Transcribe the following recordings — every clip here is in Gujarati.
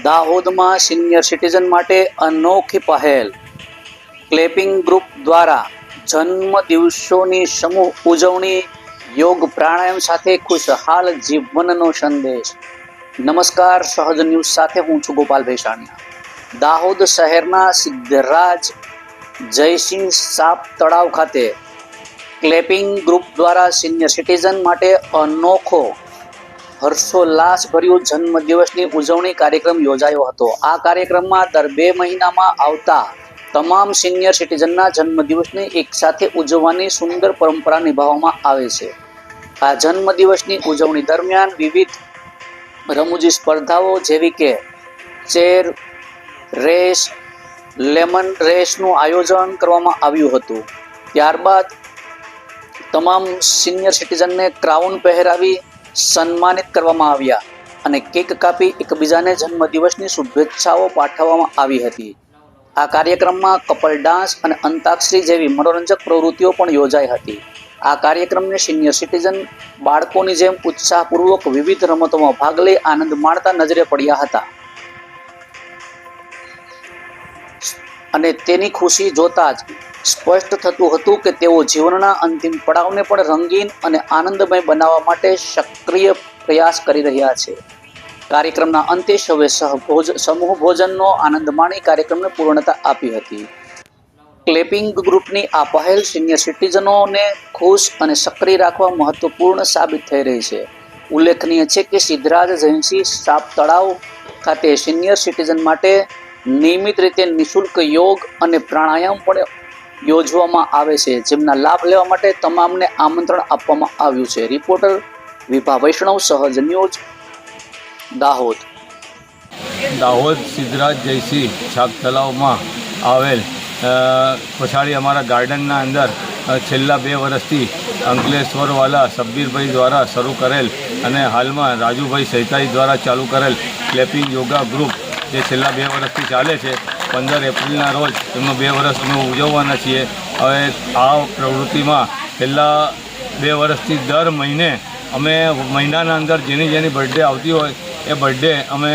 દાહોદમાં સિનિયર સિટીઝન માટે અનોખી પહેલ. ક્લેપિંગ ગ્રુપ દ્વારા જન્મદિવસોની સમૂહ ઉજવણી, યોગ પ્રાણાયામ સાથે ખુશહાલ જીવનનો સંદેશ. નમસ્કાર, સહજ ન્યૂઝ સાથે હું છું ગોપાલ ભેસાણીયા. દાહોદ શહેરના સિદ્ધરાજ જયસિંહ સાપ તળાવ ખાતે ક્લેપિંગ ગ્રુપ દ્વારા સિનિયર સિટીઝન માટે અનોખો હર્ષોલ્લાસભર્યો જન્મદિવસની ઉજવણી કાર્યક્રમ યોજાયો હતો. આ કાર્યક્રમમાં દર 2 મહિનામાં આવતા તમામ સિનિયર સિટીઝનના જન્મદિવસને એકસાથે ઉજવવાની સુંદર પરંપરા નિભાવવામાં આવે છે. આ જન્મદિવસની ઉજવણી દરમિયાન વિવિધ રમૂજી સ્પર્ધાઓ જેવી કે ચેર રેસ, લેમન રેસનું આયોજન કરવામાં આવ્યું હતું. ત્યારબાદ તમામ સિનિયર સિટીઝનને ક્રાઉન પહેરાવી સન્માનિત કરવામાં આવ્યા અને કેક કાપી એકબીજાને જન્મદિવસની શુભેચ્છાઓ પાઠવવામાં આવી હતી. આ કાર્યક્રમમાં કપલ ડાન્સ અને અંતાક્ષરી જેવી મનોરંજક પ્રવૃત્તિઓ પણ યોજાઈ હતી. આ કાર્યક્રમને સિનિયર સિટીઝન બાળકોની જેમ ઉત્સાહપૂર્વક વિવિધ રમતોમાં ભાગ લઈ આનંદ માણતા નજરે પડ્યા હતા અને તેની ખુશી જોતા જ સ્પષ્ટ થતું હતું કે તેઓ જીવનના અંતિમ પડાવને પણ રંગીન અને આનંદમય બનાવવા માટે સક્રિય પ્રયાસ કરી રહ્યા છે. કાર્યક્રમના અંતે સૌએ સમૂહ ભોજનનો આનંદ માણી કાર્યક્રમને પૂર્ણતા આપી હતી. ક્લેપિંગ ગ્રુપની આ પહેલ સિનિયર સિટીઝનોને ખુશ અને સક્રિય રાખવા મહત્વપૂર્ણ સાબિત થઈ રહી છે. ઉલ્લેખનીય છે કે સિદ્ધરાજ જયસિંહ સાપ તળાવ ખાતે સિનિયર સિટીઝન માટે નિયમિત રીતે નિઃશુલ્ક યોગ અને પ્રાણાયામ પણ યોજવામાં આવે છે, જેમના લાભ લેવા માટે તમામને આમંત્રણ આપવામાં આવ્યું છે. રિપોર્ટર વિભા વૈષ્ણવ, સહજ ન્યૂઝ, દાહોદ. દાહોદ સિદ્ધરાજ જયસિંહ છાપ તલાવમાં આવેલ પછાડી અમારા ગાર્ડનના અંદર છેલ્લા 2 વર્ષથી અંકલેશ્વરવાલા સબ્બીરભાઈ દ્વારા શરૂ કરેલ અને હાલમાં રાજુભાઈ સૈતાઈ દ્વારા ચાલુ કરેલ ક્લેપિંગ યોગા ગ્રુપ જે છેલ્લા 2 વર્ષથી ચાલે છે. 15 એપ્રિલના રોજ એમનું 2 વર્ષ અમે ઉજવવાના છીએ. હવે આ પ્રવૃત્તિમાં છેલ્લા 2 વર્ષથી દર મહિને અમે મહિનાના અંદર જેની બર્થડે આવતી હોય એ બર્થડે અમે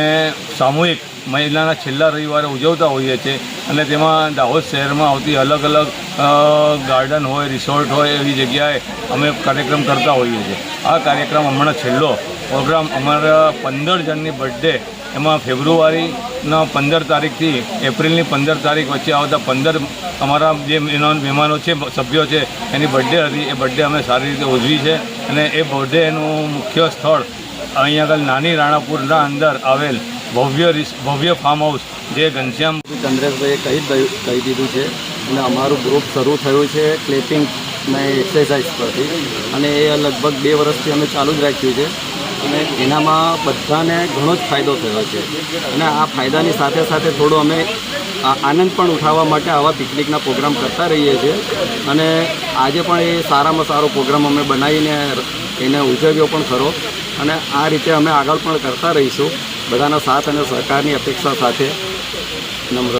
સામૂહિક મહિનાના છેલ્લા રવિવારે ઉજવતા હોઈએ છીએ અને તેમાં દાહોદ શહેરમાં આવતી અલગ અલગ ગાર્ડન હોય, રિસોર્ટ હોય એવી જગ્યાએ અમે કાર્યક્રમ કરતા હોઈએ છીએ. આ કાર્યક્રમ હમણાં છેલ્લો પ્રોગ્રામ અમારા 15 જણની બર્થડે, એમાં ફેબ્રુઆરીના 15 તારીખથી એપ્રિલની 15 તારીખ વચ્ચે આવતા 15 અમારા જે મહેમાનો છે, સભ્યો છે, એની બર્થડે હતી. એ બર્થડે અમે સારી રીતે ઉજવી છે અને એ બર્થડેનું મુખ્ય સ્થળ અહીંયા આગળ નાની રાણાપુરના અંદર આવેલ ભવ્ય ફાર્મ હાઉસ જે ઘનશ્યામ ચંદ્રેશભાઈએ કહી દીધું છે અને અમારું ગ્રુપ શરૂ થયું છે ક્લેપિંગ અને એક્સરસાઇઝ પરથી અને એ લગભગ 2 વર્ષથી અમે ચાલુ જ રાખ્યું છે અને એનામાં બધાને ઘણો જ ફાયદો થયો છે અને આ ફાયદાની સાથે સાથે થોડો અમે આનંદ પણ ઉઠાવવા માટે આવા પિકનિકના પ્રોગ્રામ કરતા રહીએ છીએ અને આજે પણ એ સારામાં સારો પ્રોગ્રામ અમે બનાવીને એને ઉજવ્યો પણ ખરો અને આ રીતે અમે આગળ પણ કરતા રહીશું બધાના સાથ અને સહકારની અપેક્ષા સાથે. નમ્ર